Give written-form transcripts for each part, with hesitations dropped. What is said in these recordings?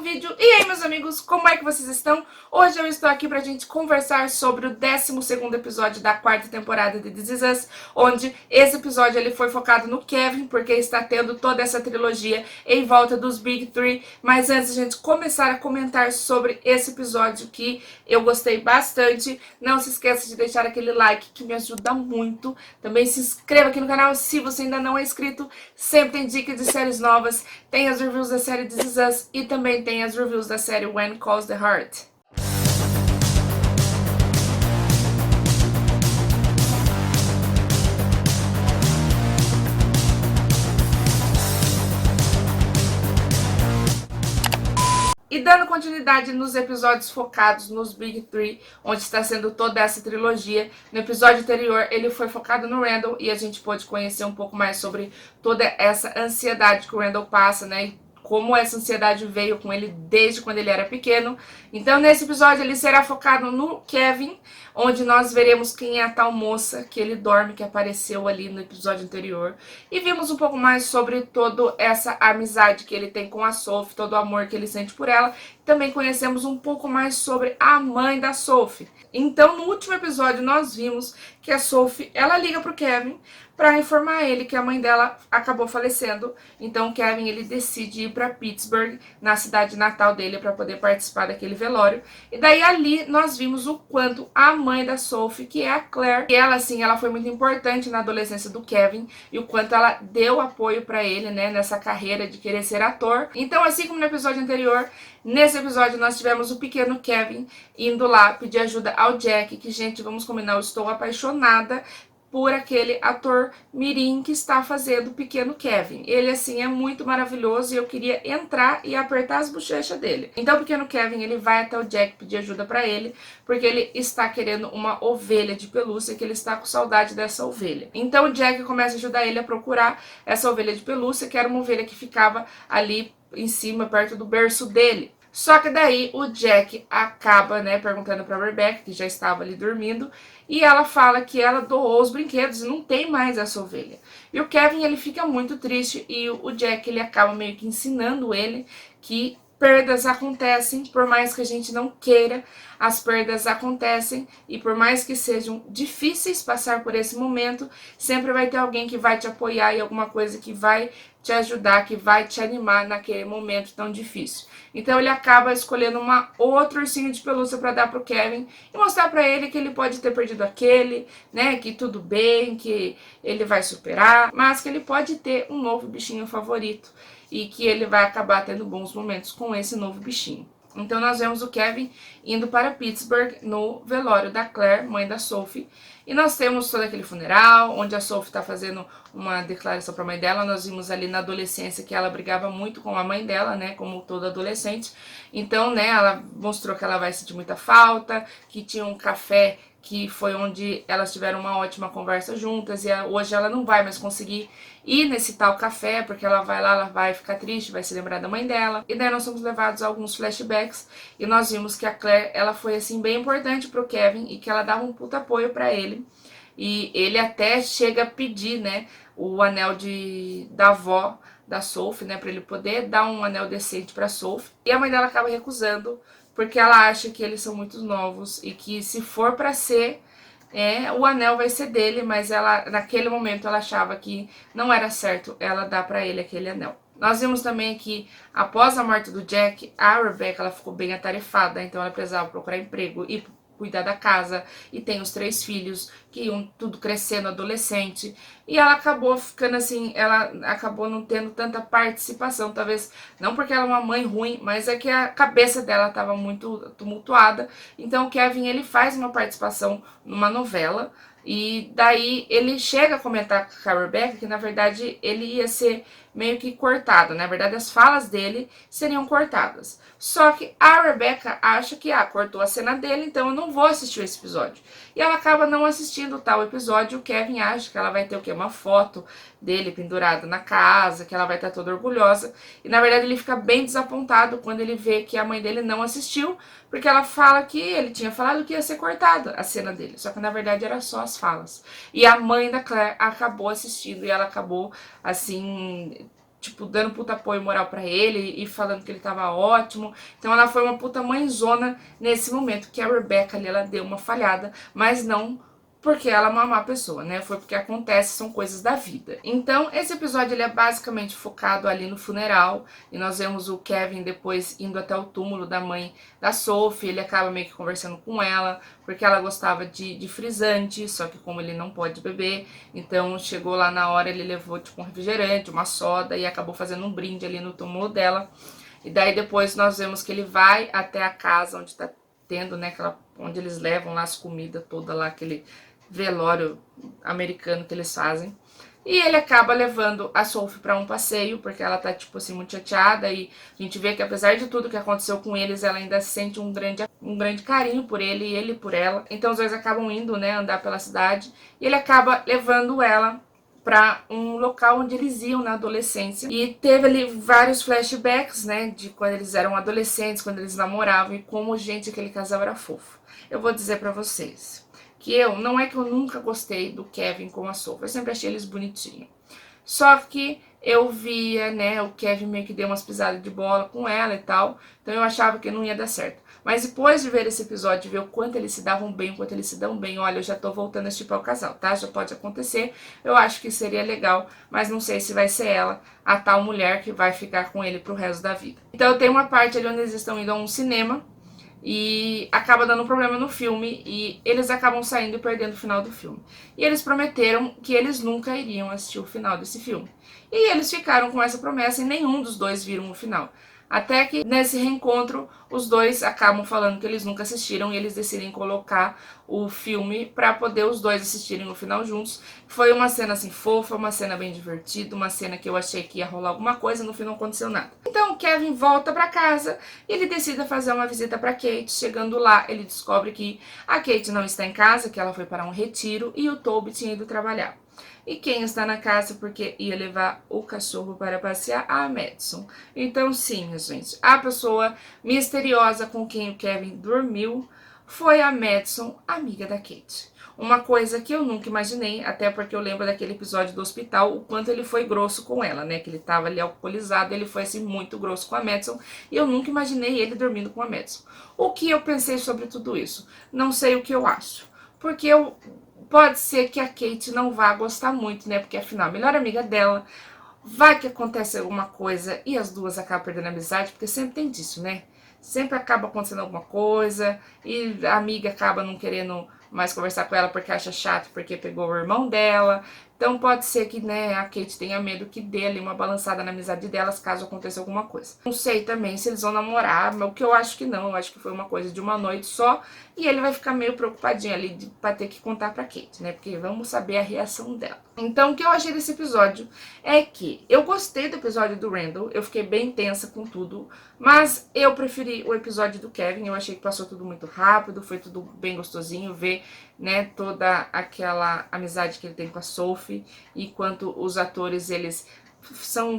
vídeo. E aí, meus amigos, como é que vocês estão? Hoje eu estou aqui pra gente conversar sobre o 12º episódio da 4ª temporada de This Is Us, onde esse episódio ele foi focado no Kevin, porque está tendo toda essa trilogia em volta dos Big Three. Mas antes de a gente começar a comentar sobre esse episódio que eu gostei bastante, não se esqueça de deixar aquele like que me ajuda muito. Também se inscreva aqui no canal se você ainda não é inscrito. Sempre tem dicas de séries novas, tem as reviews da série This Is Us e também tem as reviews da série When Calls the Heart. E dando continuidade nos episódios focados nos Big Three, onde está sendo toda essa trilogia, no episódio anterior ele foi focado no Randall e a gente pôde conhecer um pouco mais sobre toda essa ansiedade que o Randall passa, né? E como essa ansiedade veio com ele desde quando ele era pequeno. Então nesse episódio ele será focado no Kevin, onde nós veremos quem é a tal moça que ele dorme, que apareceu ali no episódio anterior. E vimos um pouco mais sobre toda essa amizade que ele tem com a Sophie, todo o amor que ele sente por ela. Também conhecemos um pouco mais sobre a mãe da Sophie. Então, no último episódio, nós vimos que a Sophie, ela liga pro Kevin para informar ele que a mãe dela acabou falecendo. Então, o Kevin, ele decide ir para Pittsburgh, na cidade natal dele, para poder participar daquele velório. E daí, ali, nós vimos o quanto a mãe da Sophie, que é a Claire, e ela, assim, ela foi muito importante na adolescência do Kevin, e o quanto ela deu apoio para ele, né, nessa carreira de querer ser ator. Então, assim como no episódio anterior, nesse episódio nós tivemos o pequeno Kevin indo lá pedir ajuda ao Jack, que, gente, vamos combinar, eu estou apaixonada por aquele ator mirim que está fazendo o pequeno Kevin. Ele, assim, é muito maravilhoso e eu queria entrar e apertar as bochechas dele. Então o pequeno Kevin, ele vai até o Jack pedir ajuda pra ele, porque ele está querendo uma ovelha de pelúcia, que ele está com saudade dessa ovelha. Então o Jack começa a ajudar ele a procurar essa ovelha de pelúcia, que era uma ovelha que ficava ali em cima, perto do berço dele. Só que daí o Jack acaba, né, perguntando pra Rebecca, que já estava ali dormindo, e ela fala que ela doou os brinquedos e não tem mais essa ovelha. E o Kevin, ele fica muito triste e o Jack, ele acaba meio que ensinando ele que perdas acontecem, por mais que a gente não queira, as perdas acontecem e por mais que sejam difíceis passar por esse momento, sempre vai ter alguém que vai te apoiar e alguma coisa que vai te ajudar, que vai te animar naquele momento tão difícil. Então ele acaba escolhendo uma outro ursinho de pelúcia para dar pro Kevin e mostrar para ele que ele pode ter perdido aquele, né, que tudo bem, que ele vai superar, mas que ele pode ter um novo bichinho favorito e que ele vai acabar tendo bons momentos com esse novo bichinho. Então nós vemos o Kevin indo para Pittsburgh no velório da Claire, mãe da Sophie. E nós temos todo aquele funeral, onde a Sophie está fazendo uma declaração para a mãe dela. Nós vimos ali na adolescência que ela brigava muito com a mãe dela, né, como toda adolescente. Então, né, ela mostrou que ela vai sentir muita falta, que tinha um café que foi onde elas tiveram uma ótima conversa juntas, e hoje ela não vai mais conseguir ir nesse tal café, porque ela vai lá, ela vai ficar triste, vai se lembrar da mãe dela. E daí nós somos levados a alguns flashbacks, e nós vimos que a Claire, ela foi, assim, bem importante pro Kevin, e que ela dava um puta apoio pra ele. E ele até chega a pedir, né, o anel da avó da Sophie, né, pra ele poder dar um anel decente pra Sophie. E a mãe dela acaba recusando, porque ela acha que eles são muito novos e que se for pra ser, o anel vai ser dele, mas ela, naquele momento, ela achava que não era certo ela dar pra ele aquele anel. Nós vimos também que, após a morte do Jack, a Rebecca, ela ficou bem atarefada, então ela precisava procurar emprego e cuidar da casa, e tem os 3 filhos, que iam tudo crescendo, adolescente, e ela acabou ficando assim, ela acabou não tendo tanta participação, talvez não porque ela é uma mãe ruim, mas é que a cabeça dela estava muito tumultuada. Então o Kevin, ele faz uma participação numa novela, e daí ele chega a comentar com a Rebecca que na verdade ele ia ser meio que cortado, na verdade as falas dele seriam cortadas. Só que a Rebecca acha que cortou a cena dele, então eu não vou assistir esse episódio. E ela acaba não assistindo tal episódio. O Kevin acha que ela vai ter o quê? Uma foto dele pendurada na casa, que ela vai estar toda orgulhosa. E na verdade ele fica bem desapontado quando ele vê que a mãe dele não assistiu, porque ela fala que ele tinha falado que ia ser cortada a cena dele. Só que na verdade era só as falas. E a mãe da Claire acabou assistindo e ela acabou, assim, tipo, dando puta apoio moral pra ele e falando que ele tava ótimo. Então ela foi uma puta mãezona nesse momento, que a Rebecca ali, ela deu uma falhada, mas não porque ela é uma má pessoa, né? Foi porque acontece, são coisas da vida. Então, esse episódio ele é basicamente focado ali no funeral, e nós vemos o Kevin depois indo até o túmulo da mãe da Sophie. Ele acaba meio que conversando com ela, porque ela gostava de frisante, só que como ele não pode beber, então chegou lá na hora, ele levou tipo um refrigerante, uma soda, e acabou fazendo um brinde ali no túmulo dela. E daí depois nós vemos que ele vai até a casa onde tá tendo, né, onde eles levam lá as comidas toda lá, aquele velório americano que eles fazem. E ele acaba levando a Sophie para um passeio, porque ela tá, tipo assim, muito chateada. E a gente vê que apesar de tudo que aconteceu com eles, ela ainda sente um grande carinho por ele e ele por ela. Então os dois acabam indo, né, andar pela cidade. E ele acaba levando ela para um local onde eles iam na adolescência. E teve ali vários flashbacks, né, de quando eles eram adolescentes, quando eles namoravam e como, gente, aquele casal era fofo. Eu vou dizer para vocês que não é que eu nunca gostei do Kevin com a Sophie, eu sempre achei eles bonitinhos. Só que eu via, né, o Kevin meio que deu umas pisadas de bola com ela e tal, então eu achava que não ia dar certo. Mas depois de ver esse episódio, de ver o quanto eles se davam bem, o quanto eles se dão bem, olha, eu já tô voltando a estipar o casal, tá? Já pode acontecer, eu acho que seria legal, mas não sei se vai ser ela, a tal mulher que vai ficar com ele pro resto da vida. Então tem uma parte ali onde eles estão indo a um cinema, e acaba dando um problema no filme e eles acabam saindo e perdendo o final do filme. E eles prometeram que eles nunca iriam assistir o final desse filme. E eles ficaram com essa promessa e nenhum dos dois viram o final. Até que nesse reencontro os dois acabam falando que eles nunca assistiram e eles decidem colocar o filme para poder os dois assistirem o final juntos. Foi uma cena assim fofa, uma cena bem divertida, uma cena que eu achei que ia rolar alguma coisa, no fim não aconteceu nada. Então o Kevin volta para casa e ele decide fazer uma visita para Kate. Chegando lá, ele descobre que a Kate não está em casa, que ela foi para um retiro e o Toby tinha ido trabalhar. E quem está na casa porque ia levar o cachorro para passear? A Madison. Então sim, minha gente, a pessoa misteriosa com quem o Kevin dormiu foi a Madison, amiga da Kate. Uma coisa que eu nunca imaginei, até porque eu lembro daquele episódio do hospital, o quanto ele foi grosso com ela, né? Que ele tava ali alcoolizado, ele foi assim muito grosso com a Madison, e eu nunca imaginei ele dormindo com a Madison. O que eu pensei sobre tudo isso? Não sei o que eu acho. Porque pode ser que a Kate não vá gostar muito, né? Porque afinal, a melhor amiga dela, vai que acontece alguma coisa e as duas acabam perdendo a amizade, porque sempre tem disso, né? Sempre acaba acontecendo alguma coisa e a amiga acaba não querendo mais conversar com ela porque acha chato, porque pegou o irmão dela. Então pode ser que, né, a Kate tenha medo que dê ali uma balançada na amizade delas caso aconteça alguma coisa. Não sei também se eles vão namorar, mas o que eu acho que não, eu acho que foi uma coisa de uma noite só e ele vai ficar meio preocupadinho ali pra ter que contar pra Kate, né, porque vamos saber a reação dela. Então o que eu achei desse episódio é que eu gostei do episódio do Randall, eu fiquei bem tensa com tudo, mas eu preferi o episódio do Kevin, eu achei que passou tudo muito rápido, foi tudo bem gostosinho, ver, né, toda aquela amizade que ele tem com a Sophie, e quanto os atores, eles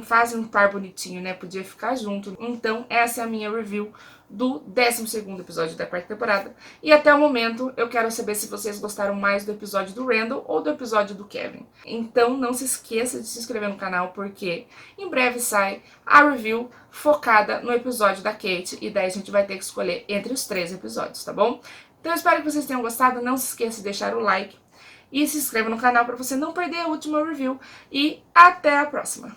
fazem um par bonitinho, né, podia ficar junto. Então essa é a minha review do 12º episódio da 4ª temporada. E até o momento eu quero saber se vocês gostaram mais do episódio do Randall ou do episódio do Kevin. Então não se esqueça de se inscrever no canal, porque em breve sai a review focada no episódio da Kate, e daí a gente vai ter que escolher entre os 3 episódios, tá bom? Então eu espero que vocês tenham gostado, não se esqueça de deixar o like e se inscreva no canal para você não perder a última review, e até a próxima!